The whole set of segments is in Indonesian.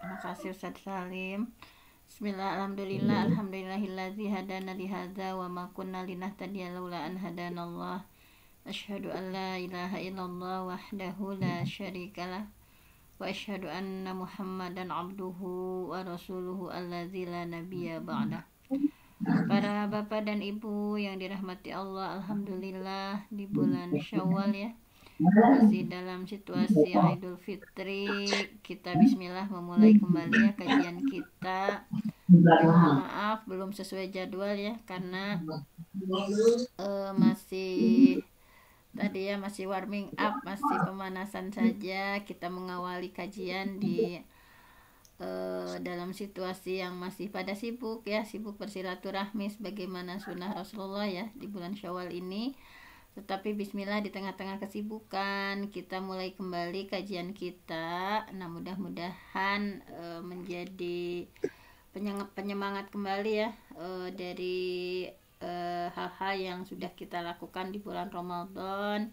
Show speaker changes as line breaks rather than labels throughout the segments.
Terima kasih Ustaz Salim. Bismillah, alhamdulillah, alhamdulillahillazi hadana lihadza wa ma kunna linahtadiya laula an hadanallah. Asyhadu an la ilaha illallah wahdahu la syarikalah wa asyhadu anna Muhammadan abduhu wa rasuluhu allazi la nabiyya ba'dah. Para bapak dan ibu yang dirahmati Allah, alhamdulillah di bulan Syawal ya, masih dalam situasi Idul Fitri, kita bismillah memulai kembali ya kajian kita. Mohon maaf belum sesuai jadwal ya, karena masih tadi ya, masih warming up, masih pemanasan saja. Kita mengawali kajian di dalam situasi yang masih pada sibuk ya, sibuk bersilaturahmi sebagaimana sunnah Rasulullah ya di bulan Syawal ini. Tetapi bismillah, di tengah-tengah kesibukan kita mulai kembali kajian kita. Nah, mudah-mudahan menjadi penyemangat kembali ya dari hal-hal yang sudah kita lakukan di bulan Ramadan.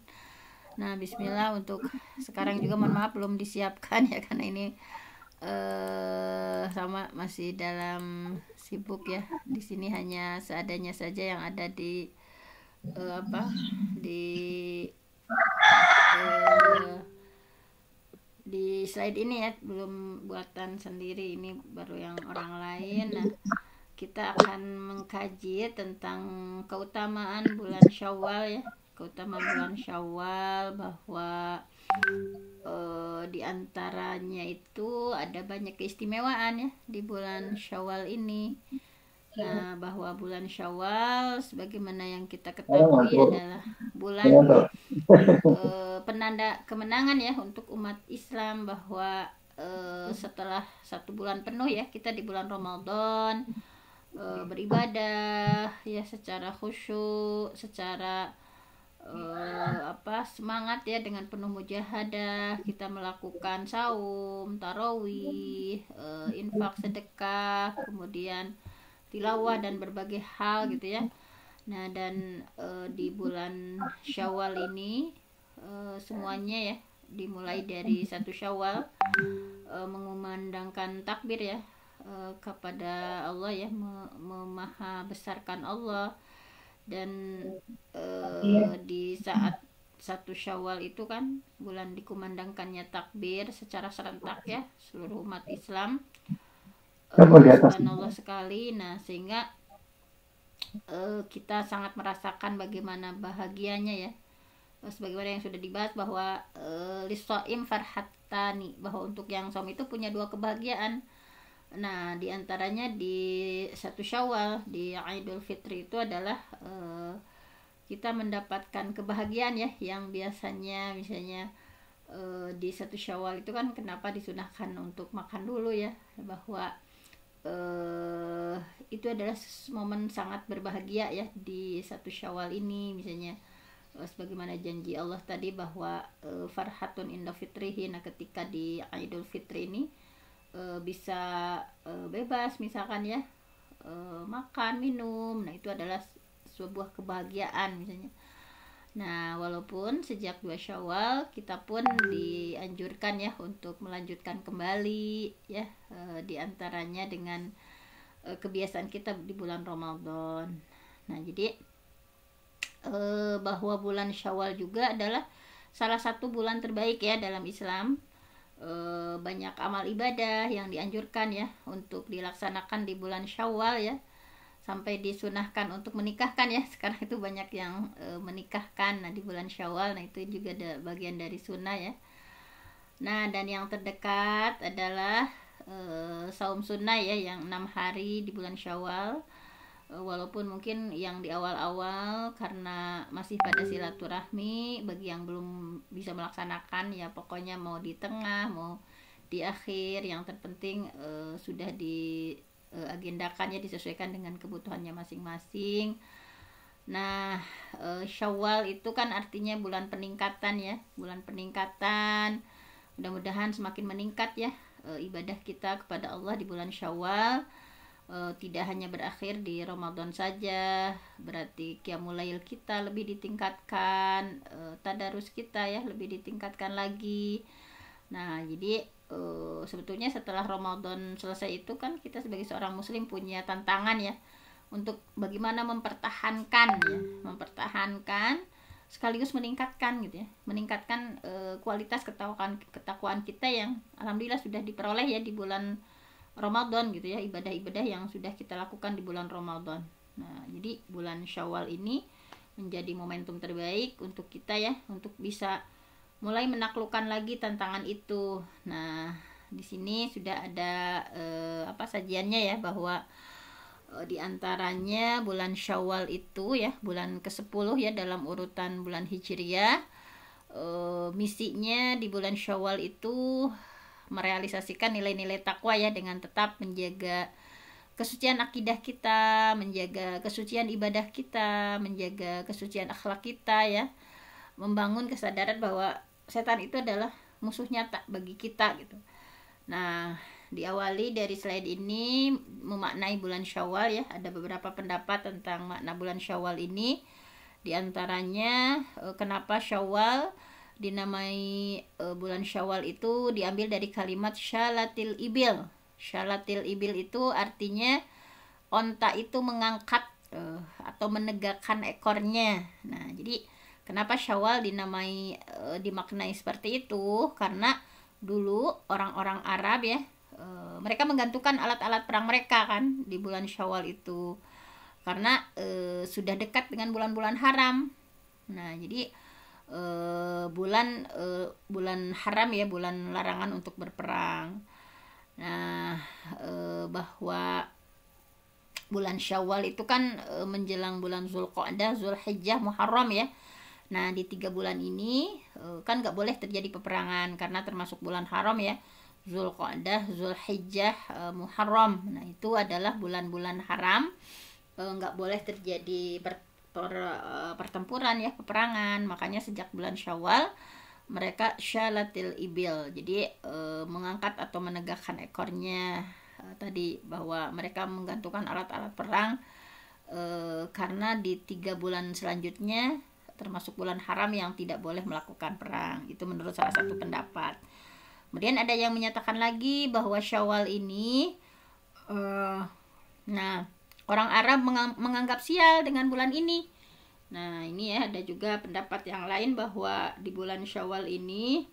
Nah, bismillah, untuk sekarang juga mohon maaf belum disiapkan ya, karena ini sama masih dalam sibuk ya. Di sini hanya seadanya saja yang ada di di slide ini ya, belum buatan sendiri, ini baru yang orang lain. Nah, kita akan mengkaji tentang keutamaan bulan Syawal ya, keutamaan bulan Syawal, bahwa di antaranya itu ada banyak keistimewaan ya di bulan Syawal ini. Nah, bahwa bulan Syawal sebagaimana yang kita ketahui adalah bulan penanda kemenangan ya untuk umat Islam, bahwa setelah 1 bulan penuh ya kita di bulan Ramadan beribadah ya secara khusyuk, secara semangat ya, dengan penuh mujahadah kita melakukan saum, tarawih, infak, sedekah, kemudian tilawah dan berbagai hal gitu ya. Nah, dan di bulan Syawal ini semuanya ya, dimulai dari 1 Syawal mengumandangkan takbir ya kepada Allah ya, memaha besarkan Allah. Dan di saat 1 Syawal itu kan bulan dikumandangkannya takbir secara serentak ya seluruh umat Islam. Subhanallah sekali. Nah, sehingga kita sangat merasakan bagaimana bahagianya ya, sebagaimana yang sudah dibahas bahwa lisoim farhatani, bahwa untuk yang som itu punya 2 kebahagiaan. Nah, diantaranya di 1 Syawal, di Idul Fitri itu adalah kita mendapatkan kebahagiaan ya, yang biasanya misalnya di 1 Syawal itu kan kenapa disunahkan untuk makan dulu ya, bahwa itu adalah momen sangat berbahagia ya di 1 Syawal ini, misalnya sebagaimana janji Allah tadi bahwa farhatun inda fitrihi. Nah, ketika di Idul Fitri ini bisa bebas misalkan ya, makan, minum. Nah, itu adalah sebuah kebahagiaan misalnya. Nah, walaupun sejak 2 Syawal kita pun dianjurkan ya untuk melanjutkan kembali ya, diantaranya dengan kebiasaan kita di bulan Ramadan. Nah, jadi bahwa bulan Syawal juga adalah salah satu bulan terbaik ya dalam Islam. Banyak amal ibadah yang dianjurkan ya untuk dilaksanakan di bulan Syawal ya, sampai disunahkan untuk menikahkan ya. Sekarang itu banyak yang menikahkan di bulan Syawal. Nah, itu juga ada bagian dari sunnah ya. Nah, dan yang terdekat adalah saum sunnah ya, yang 6 hari di bulan Syawal. Walaupun mungkin yang di awal-awal karena masih pada silaturahmi, bagi yang belum bisa melaksanakan ya, pokoknya mau di tengah mau di akhir, yang terpenting sudah diagendakan ya, disesuaikan dengan kebutuhannya masing-masing. Nah, Syawal itu kan artinya bulan peningkatan ya, bulan peningkatan. Mudah-mudahan semakin meningkat ya ibadah kita kepada Allah di bulan Syawal. Tidak hanya berakhir di Ramadan saja, berarti qiyamul lail kita lebih ditingkatkan, tadarus kita ya lebih ditingkatkan lagi. Nah, jadi sebetulnya setelah Ramadan selesai itu kan kita sebagai seorang muslim punya tantangan ya untuk bagaimana mempertahankan sekaligus meningkatkan gitu ya, meningkatkan kualitas ketakwaan kita yang alhamdulillah sudah diperoleh ya di bulan Ramadan gitu ya, ibadah-ibadah yang sudah kita lakukan di bulan Ramadan. Nah, jadi bulan Syawal ini menjadi momentum terbaik untuk kita ya, untuk bisa mulai menaklukkan lagi tantangan itu. Nah, di sini sudah ada sajiannya ya, bahwa di antaranya bulan Syawal itu ya, bulan ke-10 ya dalam urutan bulan Hijriah. Misinya di bulan Syawal itu merealisasikan nilai-nilai takwa ya, dengan tetap menjaga kesucian akidah kita, menjaga kesucian ibadah kita, menjaga kesucian akhlak kita ya, membangun kesadaran bahwa setan itu adalah musuh nyata bagi kita gitu. Nah, diawali dari slide ini memaknai bulan Syawal ya, ada beberapa pendapat tentang makna bulan Syawal ini. Di antaranya kenapa Syawal dinamai bulan Syawal itu diambil dari kalimat syalatil ibil. Syalatil ibil itu artinya onta itu mengangkat atau menegakkan ekornya. Nah, jadi kenapa Syawal dimaknai seperti itu? Karena dulu orang-orang Arab ya, mereka menggantungkan alat-alat perang mereka kan di bulan Syawal itu, karena sudah dekat dengan bulan-bulan haram. Nah, jadi bulan haram ya, bulan larangan untuk berperang. Nah, bahwa bulan Syawal itu kan menjelang bulan Zulqa'dah, Zulhijjah, Muharram ya. Nah, di 3 bulan ini kan nggak boleh terjadi peperangan karena termasuk bulan haram ya. Zulqa'dah, Zulhijjah, Muharram. Nah, itu adalah bulan-bulan haram, nggak boleh terjadi pertempuran ya, peperangan. Makanya sejak bulan Syawal mereka syalatil ibil, jadi mengangkat atau menegakkan ekornya. Tadi bahwa mereka menggantungkan alat-alat perang karena di 3 bulan selanjutnya termasuk bulan haram yang tidak boleh melakukan perang. Itu menurut salah satu pendapat. Kemudian ada yang menyatakan lagi bahwa Syawal ini orang Arab menganggap sial dengan bulan ini. Nah, ini ya, ada juga pendapat yang lain bahwa di bulan Syawal ini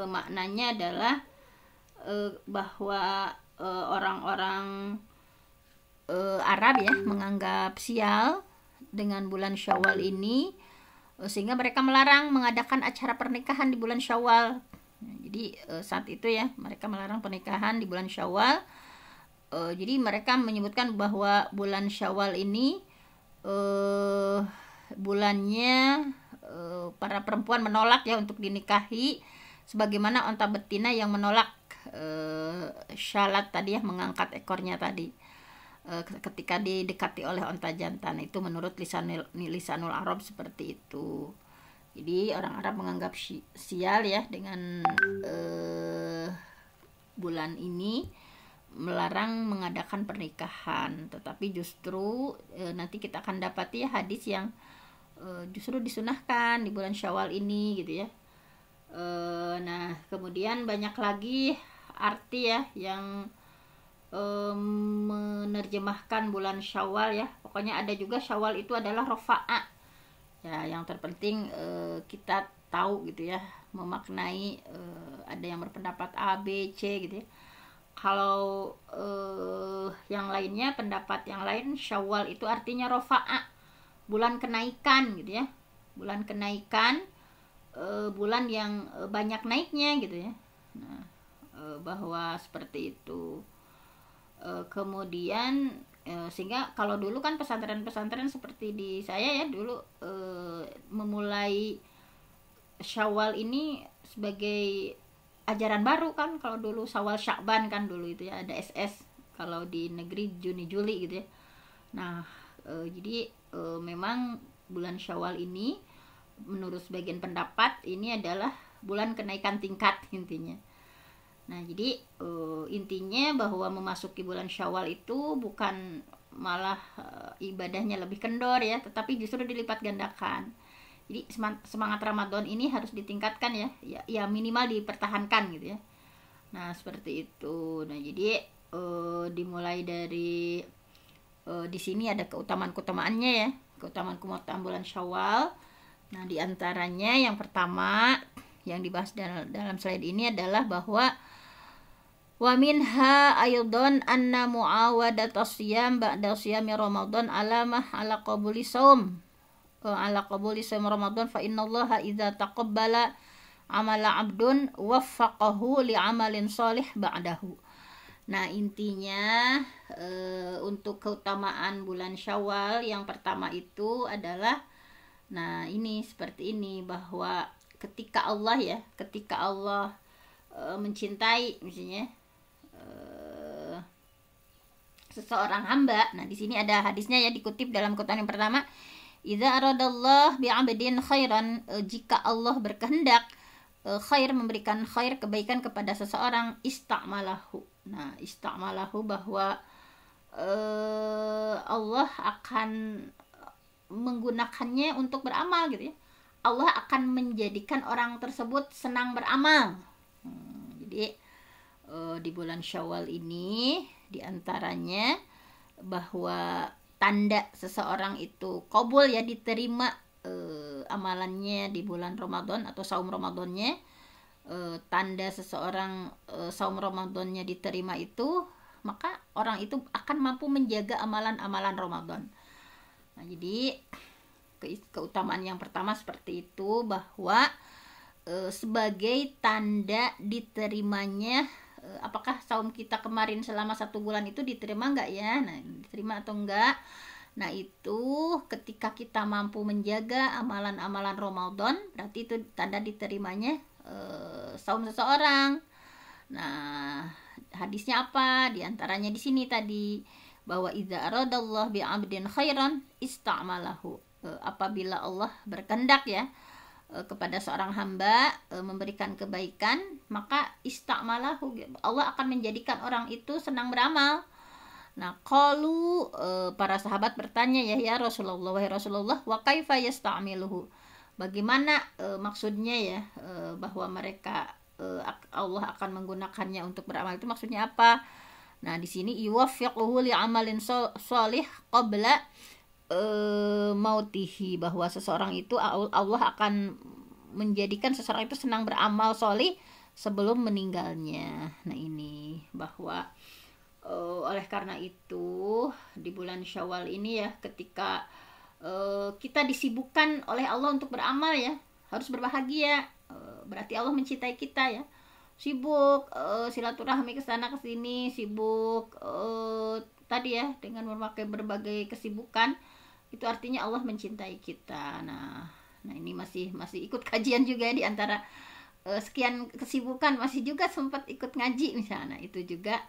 maknanya adalah bahwa orang-orang Arab ya menganggap sial dengan bulan Syawal ini, sehingga mereka melarang mengadakan acara pernikahan di bulan Syawal. Nah, jadi saat itu ya mereka melarang pernikahan di bulan Syawal. Jadi mereka menyebutkan bahwa bulan Syawal ini bulannya para perempuan menolak ya untuk dinikahi, sebagaimana onta betina yang menolak syalat tadi ya, mengangkat ekornya tadi ketika didekati oleh onta jantan. Itu menurut lisanul Arab seperti itu. Jadi orang Arab menganggap sial ya dengan bulan ini, melarang mengadakan pernikahan. Tetapi justru nanti kita akan dapati ya hadis yang justru disunahkan di bulan Syawal ini gitu ya. Nah, kemudian banyak lagi arti ya yang menerjemahkan bulan Syawal ya. Pokoknya ada juga Syawal itu adalah rofa'ah ya. Yang terpenting kita tahu gitu ya, memaknai. Ada yang berpendapat A, B, C gitu ya. Kalau yang lainnya, pendapat yang lain, Syawal itu artinya rofa'ah, bulan kenaikan gitu ya. Bulan kenaikan, bulan yang banyak naiknya gitu ya. Nah, bahwa seperti itu. Kemudian sehingga kalau dulu kan pesantren-pesantren seperti di saya ya dulu memulai Syawal ini sebagai ajaran baru kan. Kalau dulu Syawal Sya'ban kan dulu itu ya, ada SS. Kalau di negeri Juni Juli gitu ya. Nah, jadi memang bulan Syawal ini menurut sebagian pendapat ini adalah bulan kenaikan tingkat intinya. Nah, jadi intinya bahwa memasuki bulan Syawal itu bukan malah ibadahnya lebih kendor ya, tetapi justru dilipat gandakan. Jadi semangat Ramadan ini harus ditingkatkan ya, ya minimal dipertahankan gitu ya. Nah seperti itu. Nah jadi dimulai dari di sini ada keutamaannya ya, keutamaan bulan Syawal. Nah diantaranya yang pertama yang dibahas dalam slide ini adalah bahwa wa minha aydan anna muawadat as-siyam ba'da siyami Ramadan alamah ala qabuli shaum Ramadan fa innallaha idza taqabbala amala abdun waffaqahu li amalin shalih ba'dahu. Nah intinya untuk keutamaan bulan Syawal yang pertama itu adalah ini seperti ini, bahwa ketika Allah mencintai misalnya seseorang hamba. Nah di sini ada hadisnya ya, dikutip dalam keutamaan yang pertama, idza aradallah bi'abdin khairan, jika Allah berkehendak khair, memberikan khair, kebaikan kepada seseorang, ista'malahu. Nah ista'malahu bahwa Allah akan menggunakannya untuk beramal gitu ya. Allah akan menjadikan orang tersebut senang beramal. Jadi di bulan Syawal ini diantaranya bahwa tanda seseorang itu qabul ya, diterima amalannya di bulan Ramadan atau saum Ramadannya, tanda seseorang saum Ramadannya diterima itu, maka orang itu akan mampu menjaga amalan-amalan Ramadan. Nah jadi keutamaan yang pertama seperti itu, bahwa sebagai tanda diterimanya apakah saum kita kemarin selama 1 bulan itu diterima enggak ya. Nah diterima atau enggak, nah itu ketika kita mampu menjaga amalan-amalan Ramadan, berarti itu tanda diterimanya saum seseorang. Nah hadisnya apa? Diantaranya di sini tadi, bahwa idza aradallah bi'abdin khairan ista'malahu, apabila Allah berkehendak ya kepada seorang hamba memberikan kebaikan, maka ista'malahu, Allah akan menjadikan orang itu senang beramal. Nah qalu, para sahabat bertanya ya Rasulullah, wahai Rasulullah, wa kaifa yasta'miluhu, bagaimana maksudnya ya bahwa mereka Allah akan menggunakannya untuk beramal, itu maksudnya apa? Nah di sini yuwaffiquhu li amalin shalih qabla mautihi, bahwa seseorang itu Allah akan menjadikan seseorang itu senang beramal sholih sebelum meninggalnya. Nah ini bahwa oleh karena itu di bulan Syawal ini ya, ketika kita disibukkan oleh Allah untuk beramal ya, harus berbahagia, berarti Allah mencintai kita ya. Sibuk silaturahmi ke sana ke sini, sibuk tadi ya dengan memakai berbagai kesibukan, itu artinya Allah mencintai kita. Nah ini masih ikut kajian juga ya, di antara sekian kesibukan masih juga sempat ikut ngaji misalnya. Itu juga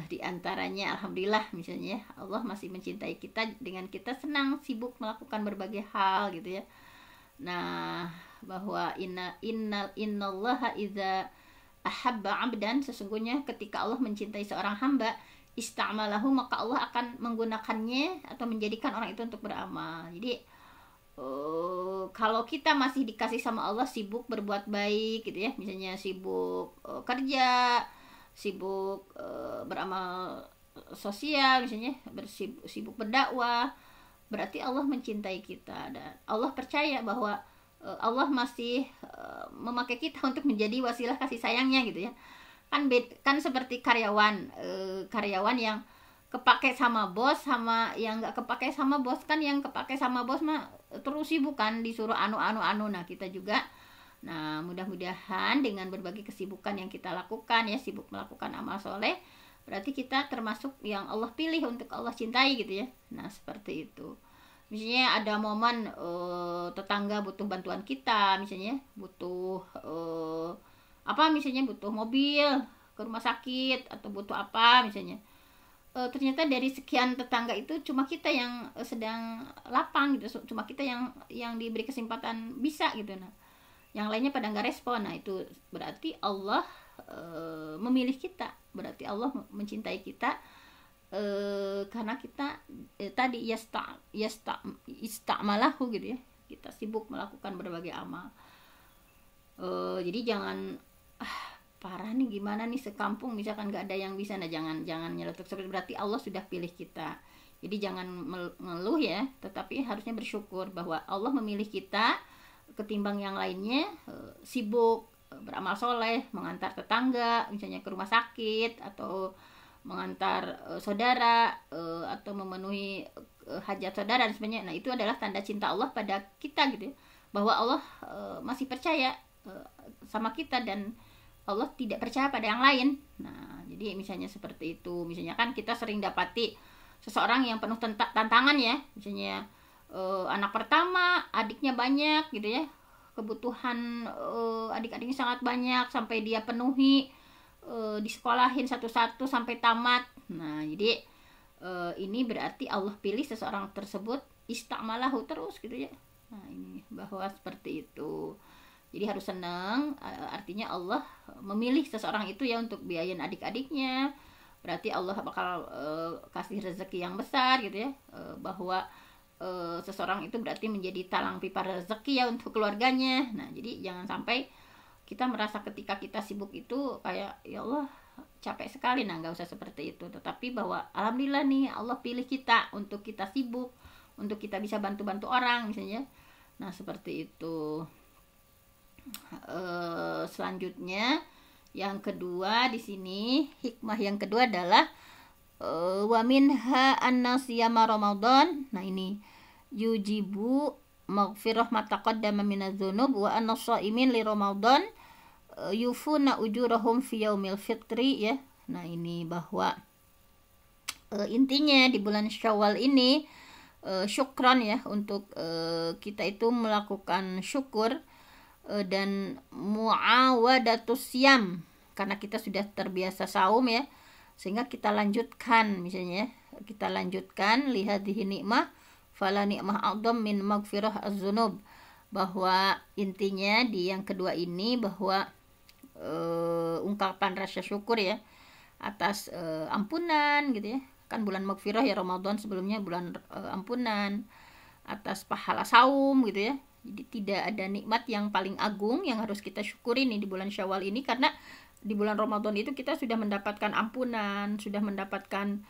di antaranya alhamdulillah misalnya Allah masih mencintai kita dengan kita senang sibuk melakukan berbagai hal gitu ya. Nah bahwa innallaha idza ahabba 'abdan, sesungguhnya ketika Allah mencintai seorang hamba, ista'malahu, maka Allah akan menggunakannya atau menjadikan orang itu untuk beramal. Jadi kalau kita masih dikasih sama Allah sibuk berbuat baik gitu ya, misalnya sibuk kerja, sibuk beramal sosial misalnya, sibuk berdakwah, berarti Allah mencintai kita dan Allah percaya bahwa Allah masih memakai kita untuk menjadi wasilah kasih sayangnya gitu ya. Kan seperti karyawan yang kepake sama bos sama yang nggak kepake sama bos. Kan yang kepake sama bos mah terus sibuk kan, disuruh anu. Nah kita juga, nah mudah-mudahan dengan berbagai kesibukan yang kita lakukan ya, sibuk melakukan amal soleh, berarti kita termasuk yang Allah pilih untuk Allah cintai gitu ya. Nah seperti itu. Misalnya ada momen tetangga butuh bantuan kita, misalnya butuh misalnya butuh mobil ke rumah sakit atau butuh apa misalnya, ternyata dari sekian tetangga itu cuma kita yang sedang lapang gitu, cuma kita yang diberi kesempatan bisa gitu. Nah yang lainnya pada nggak respon. Nah itu berarti Allah memilih kita, berarti Allah mencintai kita karena kita tadi ista'malahu gitu ya, kita sibuk melakukan berbagai amal. Jadi jangan parah nih, gimana nih sekampung misalkan nggak ada yang bisa. Nah jangan nyeletuk seperti, berarti Allah sudah pilih kita. Jadi jangan mengeluh ya, tetapi harusnya bersyukur bahwa Allah memilih kita ketimbang yang lainnya sibuk beramal soleh, mengantar tetangga misalnya ke rumah sakit, atau mengantar saudara, atau memenuhi hajat saudara dan sebagainya. Nah itu adalah tanda cinta Allah pada kita gitu ya, bahwa Allah masih percaya sama kita dan Allah tidak percaya pada yang lain. Nah jadi misalnya seperti itu. Misalnya kan kita sering dapati seseorang yang penuh tantangan ya, misalnya anak pertama, adiknya banyak gitu ya, kebutuhan adik-adiknya sangat banyak sampai dia penuhi, disekolahin satu-satu sampai tamat. Nah jadi ini berarti Allah pilih seseorang tersebut, istakmalahu terus gitu ya. Nah ini bahwa seperti itu. Jadi harus senang, artinya Allah memilih seseorang itu ya untuk biayain adik-adiknya. Berarti Allah bakal kasih rezeki yang besar gitu ya, bahwa seseorang itu berarti menjadi talang pipa rezeki ya untuk keluarganya. Nah jadi jangan sampai kita merasa ketika kita sibuk itu kayak ya Allah capek sekali. Nah nggak usah seperti itu, tetapi bahwa alhamdulillah nih Allah pilih kita untuk kita sibuk, untuk kita bisa bantu-bantu orang misalnya. Nah seperti itu. Selanjutnya yang kedua di sini, hikmah yang kedua adalah wa minha anna siyama Ramadan. Nah ini yujibu maghfirah ma taqaddama minadz dzunub wa anna shaimin li Ramadan yufuna ujurahum fi yaumil fitri ya. Nah ini bahwa intinya di bulan Syawal ini syukran ya, untuk kita itu melakukan syukur dan muawadatus syam, karena kita sudah terbiasa saum ya, sehingga kita lanjutkan misalnya, kita lanjutkan lihadhihi nikmah fala nikmah a'dham min maghfirah az-dzunub, bahwa intinya di yang kedua ini bahwa ungkapan rasa syukur ya atas ampunan gitu ya, kan bulan maghfirah ya Ramadan, sebelumnya bulan ampunan, atas pahala saum gitu ya. Jadi tidak ada nikmat yang paling agung yang harus kita syukuri nih di bulan Syawal ini, karena di bulan Ramadan itu kita sudah mendapatkan ampunan, sudah mendapatkan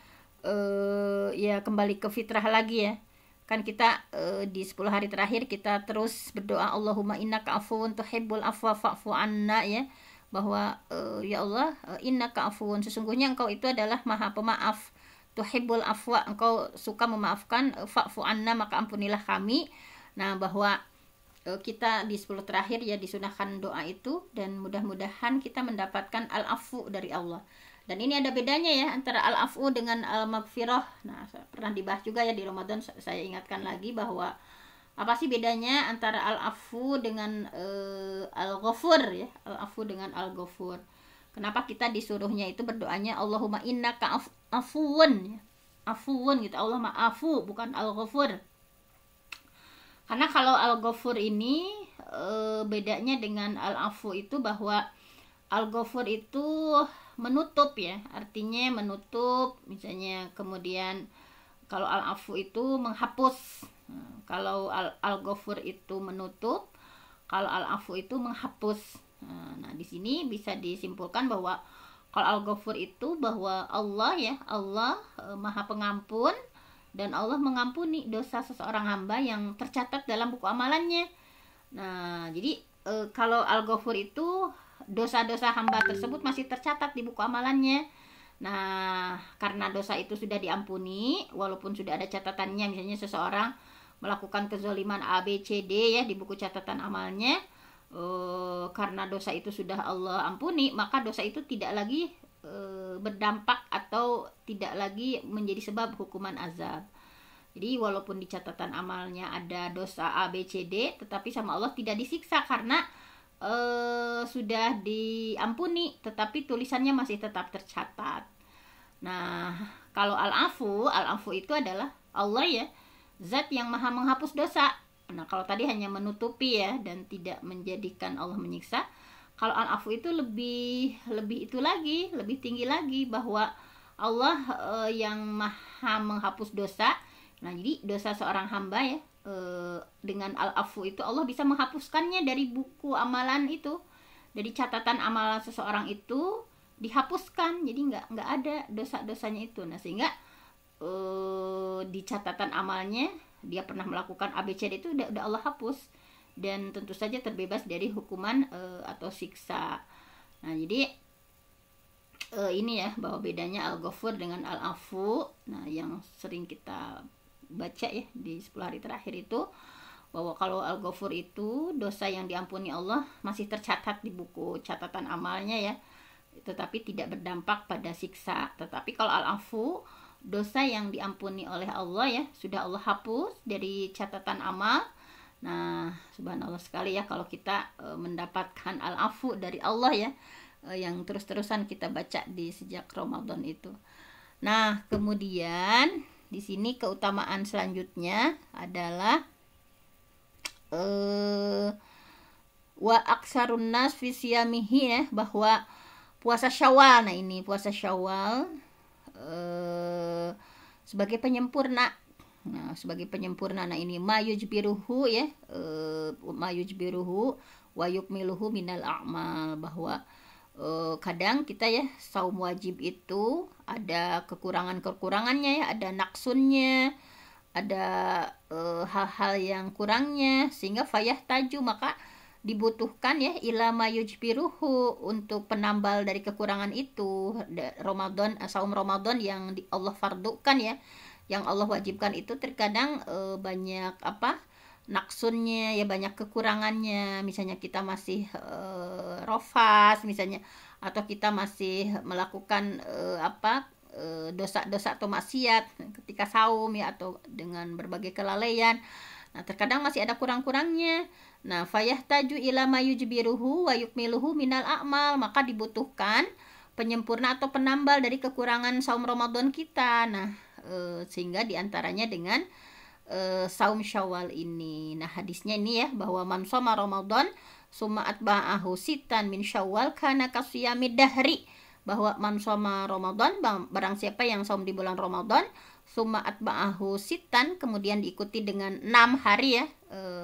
ya kembali ke fitrah lagi ya. Kan kita di 10 hari terakhir kita terus berdoa Allahumma innaka afuwun tuhibbul afwa fa'fu anna ya, bahwa ya Allah innaka afuwun, sesungguhnya engkau itu adalah maha pemaaf, tuhibbul afwa, engkau suka memaafkan, fa'fu anna, maka ampunilah kami. Nah bahwa kita di 10 terakhir ya disunahkan doa itu, dan mudah-mudahan kita mendapatkan al-afu dari Allah. Dan ini ada bedanya ya antara al-afu dengan al-maghfirah. Nah pernah dibahas juga ya di Ramadan, saya ingatkan lagi bahwa apa sih bedanya antara al-afu dengan al-ghafur ya, al-afu dengan al-ghafur. Kenapa kita disuruhnya itu berdoanya Allahumma innaka afuwun ya, afuwun gitu, Allah ma'afu, bukan al-ghafur. Karena kalau al-ghafur ini bedanya dengan al-afu itu bahwa al-ghafur itu menutup ya, artinya menutup misalnya, kemudian kalau al-afu itu menghapus. Kalau al-ghafur itu menutup, kalau al-afu itu menghapus. Nah di sini bisa disimpulkan bahwa kalau al-ghafur itu bahwa Allah ya, Allah maha pengampun, dan Allah mengampuni dosa seseorang hamba yang tercatat dalam buku amalannya. Nah jadi kalau al-ghafur itu dosa-dosa hamba tersebut masih tercatat di buku amalannya. Nah karena dosa itu sudah diampuni, walaupun sudah ada catatannya, misalnya seseorang melakukan kezaliman A, B, C, D ya di buku catatan amalnya, karena dosa itu sudah Allah ampuni, maka dosa itu tidak lagi berdampak atau tidak lagi menjadi sebab hukuman azab. Jadi walaupun di catatan amalnya ada dosa A, B, C, D, tetapi sama Allah tidak disiksa karena sudah diampuni, tetapi tulisannya masih tetap tercatat. Nah kalau al-afu itu adalah Allah ya, zat yang maha menghapus dosa. Nah kalau tadi hanya menutupi ya dan tidak menjadikan Allah menyiksa, kalau al-afu itu lebih itu lagi, lebih tinggi lagi, bahwa Allah yang maha menghapus dosa. Nah jadi dosa seorang hamba ya, dengan al-afu itu Allah bisa menghapuskannya dari buku amalan itu, dari catatan amalan seseorang itu dihapuskan, jadi nggak ada dosa-dosanya itu. Nah sehingga di catatan amalnya dia pernah melakukan ABCD itu udah Allah hapus, dan tentu saja terbebas dari hukuman atau siksa. Nah jadi ini ya, bahwa bedanya Al-Ghafur dengan Al-Afu. Nah yang sering kita baca ya di 10 hari terakhir itu, bahwa kalau Al-Ghafur itu dosa yang diampuni Allah masih tercatat di buku catatan amalnya ya, tetapi tidak berdampak pada siksa. Tetapi kalau Al-Afu, dosa yang diampuni oleh Allah ya sudah Allah hapus dari catatan amal. Nah subhanallah sekali ya kalau kita mendapatkan Al-Afu dari Allah ya, yang terus-terusan kita baca di sejak Ramadan itu. Nah kemudian di sini keutamaan selanjutnya adalah wa aksarun nas fi siyamihi ya, bahwa puasa Syawal. Nah ini puasa Syawal sebagai penyempurna. Nah sebagai penyempurna, nah ini mayujbiruhu ya, mayujbiruhu wa yukmiluhu minal a'mal, bahwa kadang kita ya saum wajib itu ada kekurangannya ya, ada naksunnya, ada hal-hal yang kurangnya, sehingga fayah taju, maka dibutuhkan ya ila mayujbiruhu, untuk penambal dari kekurangan itu. Ramadan, saum Ramadan yang Allah fardukan ya, yang Allah wajibkan itu terkadang banyak naksunnya ya, banyak kekurangannya. Misalnya kita masih rofas misalnya, atau kita masih melakukan dosa-dosa atau maksiat ketika saum ya, atau dengan berbagai kelalaian. Nah terkadang masih ada kurang-kurangnya. Nah fayahtaju ila mayujbiruhu wa yukmiluhu minal a'mal, maka dibutuhkan penyempurna atau penambal dari kekurangan saum Ramadan kita. Nah sehingga diantaranya dengan saum Syawal ini. Nah hadisnya ini ya, bahwa man shoma Ramadan summa atba'ahu sitan min Syawal kana kasiyamid dahri, bahwa man shoma Ramadan, barang siapa yang saum di bulan Ramadan, summa atba'ahu sitan, kemudian diikuti dengan 6 hari ya,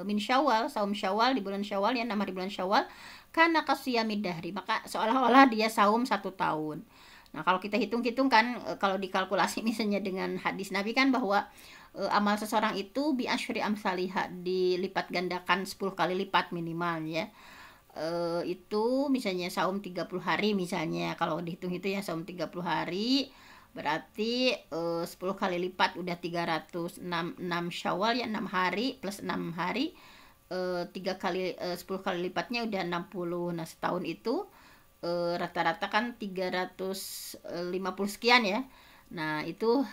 min Syawal, saum Syawal di bulan Syawal ya, 6 hari bulan Syawal, kana kasiyamid dahri, maka seolah-olah dia saum 1 tahun. Nah kalau kita hitung-hitung kan, kalau dikalkulasi misalnya dengan hadis Nabi kan, bahwa amal seseorang itu bi asyri amsalihah, dilipat gandakan 10 kali lipat minimal ya. Itu misalnya saum 30 hari misalnya, kalau dihitung itu ya saum 30 hari berarti 10 kali lipat udah 306 Syawal ya, 6 hari plus 6 hari 10 kali lipatnya udah 60. Nah setahun itu rata-rata kan 350 sekian ya. Nah itu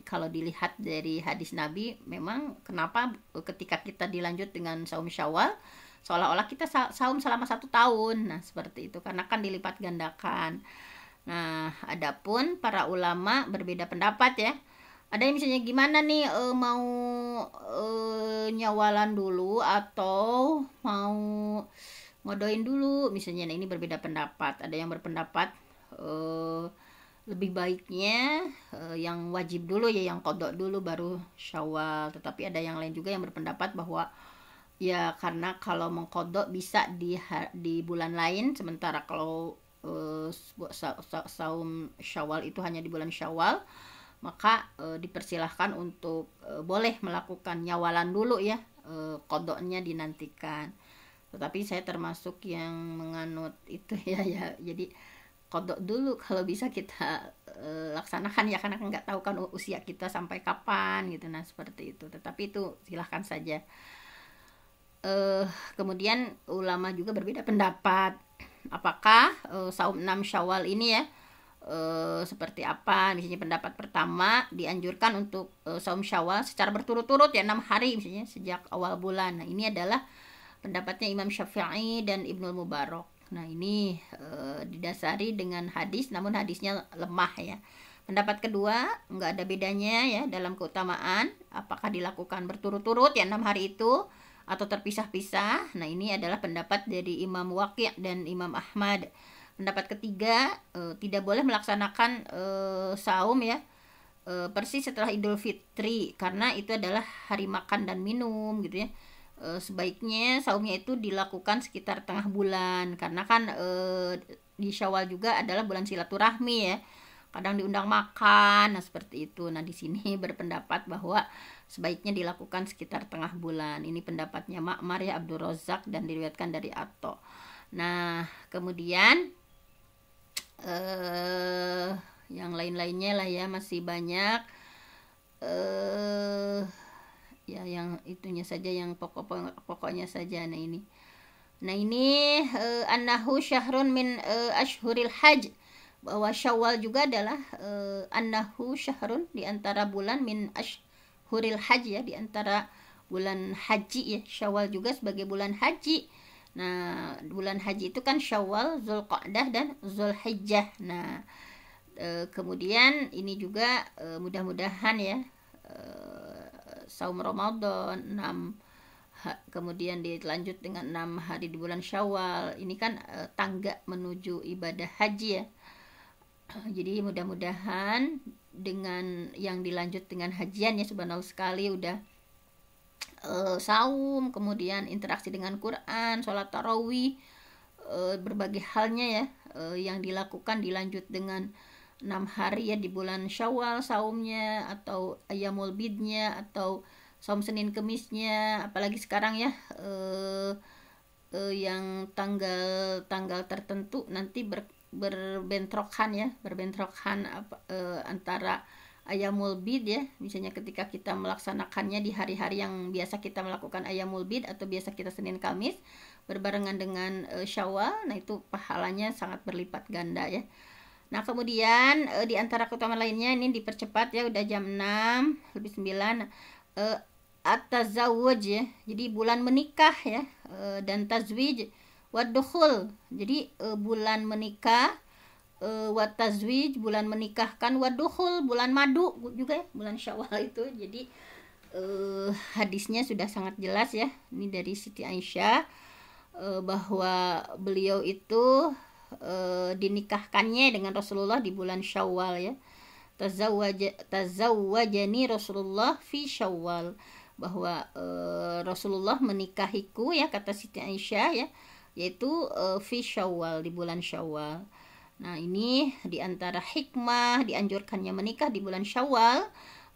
kalau dilihat dari hadis Nabi, memang kenapa ketika kita dilanjut dengan saum Syawal seolah-olah kita saum selama 1 tahun. Nah seperti itu, karena kan dilipat gandakan. Nah adapun para ulama berbeda pendapat ya. Ada yang misalnya gimana nih, mau nyawalan dulu atau mau ngodoin dulu misalnya. Nah ini berbeda pendapat. Ada yang berpendapat lebih baiknya yang wajib dulu ya, yang kodok dulu baru Syawal. Tetapi ada yang lain juga yang berpendapat bahwa ya karena kalau mengkodok bisa di bulan lain, sementara kalau saum Syawal itu hanya di bulan Syawal, maka dipersilahkan untuk boleh melakukan nyawalan dulu ya, kodoknya dinantikan. Tetapi saya termasuk yang menganut itu ya, jadi kodok dulu kalau bisa kita laksanakan ya, karena nggak tahu kan usia kita sampai kapan gitu. Nah seperti itu, tetapi itu silahkan saja. Kemudian ulama juga berbeda pendapat, apakah saum 6 Syawal ini ya seperti apa. Misalnya pendapat pertama, dianjurkan untuk saum Syawal secara berturut-turut ya, 6 hari misalnya sejak awal bulan. Nah ini adalah pendapatnya Imam Syafi'i dan Ibnul Mubarak. Nah ini didasari dengan hadis, namun hadisnya lemah ya. Pendapat kedua, nggak ada bedanya ya dalam keutamaan, apakah dilakukan berturut-turut ya 6 hari itu atau terpisah-pisah. Nah ini adalah pendapat dari Imam Waqi' dan Imam Ahmad. Pendapat ketiga, tidak boleh melaksanakan saum ya persis setelah Idul Fitri, karena itu adalah hari makan dan minum gitu ya. Sebaiknya saumnya itu dilakukan sekitar tengah bulan, karena kan di Syawal juga adalah bulan silaturahmi ya, kadang diundang makan, nah seperti itu. Nah di sini berpendapat bahwa sebaiknya dilakukan sekitar tengah bulan. Ini pendapatnya Ma'mar ya, Abdul Razak, dan diriwayatkan dari Ato. Nah kemudian yang lain-lainnya lah ya, masih banyak ya, yang itunya saja, yang pokoknya saja. Nah ini annahu syahrun min ashhuril hajj, bahwa Syawal juga adalah annahu syahrun, di antara bulan, min ashhuril hajj ya, di antara bulan haji ya. Syawal juga sebagai bulan haji. Nah bulan haji itu kan Syawal, Zulqa'dah, dan Zulhijjah. Nah kemudian ini juga mudah-mudahan ya, saum Ramadan 6, kemudian dilanjut dengan 6 hari di bulan Syawal. Ini kan tangga menuju ibadah haji ya. Jadi mudah-mudahan dengan yang dilanjut dengan hajian ya, subhanallah sekali, udah saum, kemudian interaksi dengan Quran, sholat tarawih, berbagai halnya ya, yang dilakukan dilanjut dengan 6 hari ya di bulan Syawal saumnya, atau Ayyamul Bidnya, atau saum Senin Kemisnya. Apalagi sekarang ya yang tanggal tertentu nanti berbentrokan antara Ayyamul Bid ya, misalnya ketika kita melaksanakannya di hari-hari yang biasa kita melakukan Ayyamul Bid, atau biasa kita Senin Kamis berbarengan dengan Syawal. Nah itu pahalanya sangat berlipat ganda ya. Nah kemudian di antara keutamaan lainnya, ini dipercepat ya, udah jam 6 lebih 9, at-tazawwuj ya, jadi bulan menikah ya, dan tazwij wad-dukhul, jadi bulan menikah, wat tazwij bulan menikahkan, wad-dukhul bulan madu juga ya, bulan Syawal itu. Jadi hadisnya sudah sangat jelas ya, ini dari Siti Aisyah, bahwa beliau itu dinikahkannya dengan Rasulullah di bulan Syawal ya. Tazawwajani Rasulullah fi Syawal, bahwa Rasulullah menikahiku ya, kata Siti Aisyah ya, yaitu fi Syawal, di bulan Syawal. Nah ini diantara hikmah dianjurkannya menikah di bulan Syawal,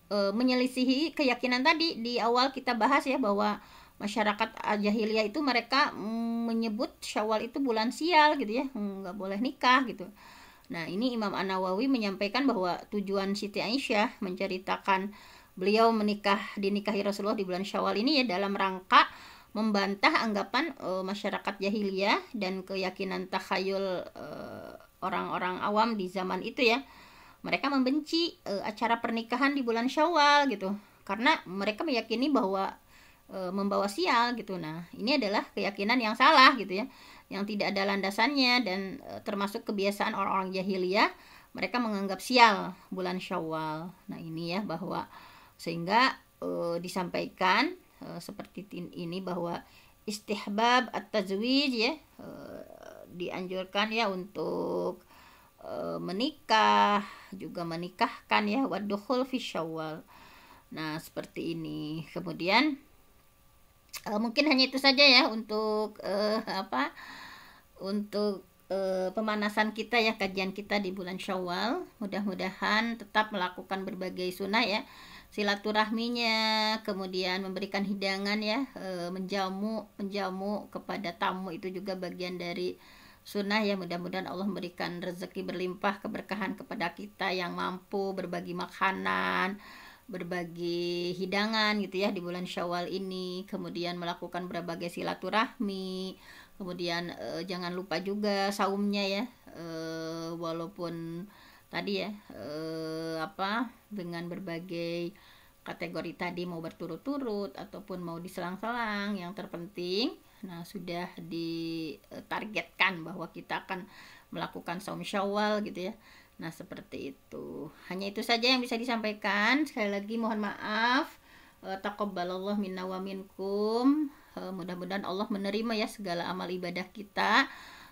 menyelisihi keyakinan tadi di awal kita bahas ya, bahwa masyarakat jahiliyah itu mereka menyebut Syawal itu bulan sial gitu ya, nggak boleh nikah gitu. Nah ini Imam An-Nawawi menyampaikan bahwa tujuan Siti Aisyah menceritakan beliau dinikahi Rasulullah di bulan Syawal ini ya, dalam rangka membantah anggapan masyarakat jahiliyah dan keyakinan takhayul orang-orang awam di zaman itu ya. Mereka membenci acara pernikahan di bulan Syawal gitu, karena mereka meyakini bahwa membawa sial gitu. Nah ini adalah keyakinan yang salah gitu ya, yang tidak ada landasannya, dan termasuk kebiasaan orang-orang jahiliyah, mereka menganggap sial bulan Syawal. Nah ini ya, bahwa sehingga disampaikan seperti ini, bahwa istihbab at-tazwij ya, dianjurkan ya untuk menikah, juga menikahkan ya, waddukhul fi Syawal. Nah seperti ini. Kemudian mungkin hanya itu saja ya untuk pemanasan kita ya, kajian kita di bulan Syawal. Mudah-mudahan tetap melakukan berbagai sunnah ya, silaturahminya, kemudian memberikan hidangan ya, menjamu kepada tamu, itu juga bagian dari sunnah ya. Mudah-mudahan Allah memberikan rezeki berlimpah, keberkahan kepada kita yang mampu berbagi makanan, berbagi hidangan gitu ya di bulan Syawal ini. Kemudian melakukan berbagai silaturahmi, kemudian jangan lupa juga saumnya ya, walaupun tadi ya dengan berbagai kategori tadi, mau berturut-turut ataupun mau diselang-selang, yang terpenting sudah ditargetkan bahwa kita akan melakukan saum Syawal gitu ya. Nah seperti itu. Hanya itu saja yang bisa disampaikan. Sekali lagi mohon maaf. Taqabbalallah minna wa minkum. Mudah-mudahan Allah menerima ya segala amal ibadah kita.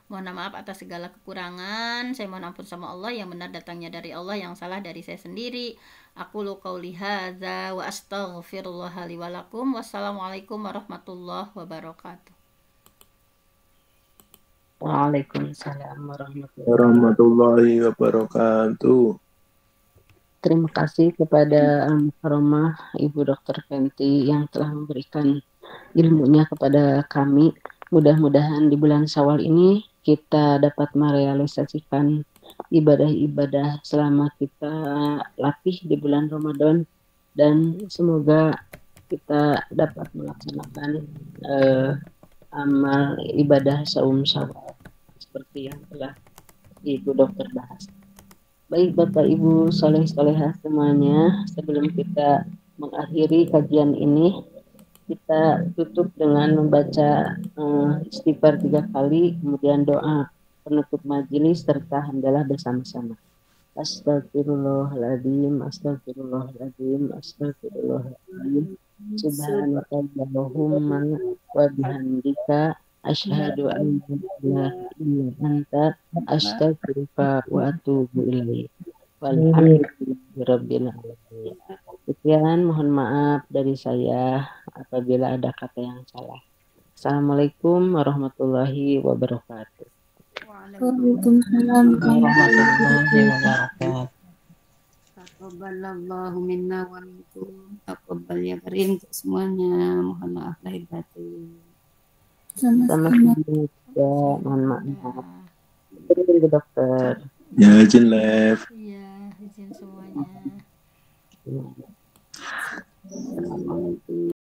Mohon maaf atas segala kekurangan. Saya mohon ampun sama Allah, yang benar datangnya dari Allah, yang salah dari saya sendiri. Aku lu qauli hadza wa astaghfirullah li wa lakum. Wassalamualaikum warahmatullahi wabarakatuh.
Waalaikumsalam warahmatullahi wabarakatuh.
warahmatullahi wabarakatuh.
Terima kasih kepada Almarhumah Ibu Dr. Fenty yang telah memberikan ilmunya kepada kami. Mudah-mudahan di bulan Syawal ini kita dapat merealisasikan ibadah-ibadah selama kita latih di bulan Ramadan, dan semoga kita dapat melaksanakan amal ibadah saum Syawal seperti yang telah Ibu Dokter bahas. Baik Bapak Ibu soleh-solehah semuanya, sebelum kita mengakhiri kajian ini, kita tutup dengan membaca istighfar 3 kali, kemudian doa penutup majelis serta hamdalah bersama-sama. Astagfirullahaladzim, astagfirullahaladzim, astagfirullahaladzim. Subhanakallahumma wa bihamdika asyhadu an la ilaha illa anta astaghfiruka wa atubu ilaik. Walhamdulillahirabbil alamin. Sekian, mohon maaf dari saya apabila ada kata yang salah. Assalamualaikum warahmatullahi wabarakatuh.
Waalaikumsalam
Warahmatullahi wabarakatuh.
Taqabbalallahu minna wa minkum. Taqabbal ya karim untuk semuanya. Mohon maaf lahir batin.
Sama-sama juga, mohon maaf. Terima dokter.
Ya, izin live.
Iya, izin semuanya.
Ya.
Assalamualaikum.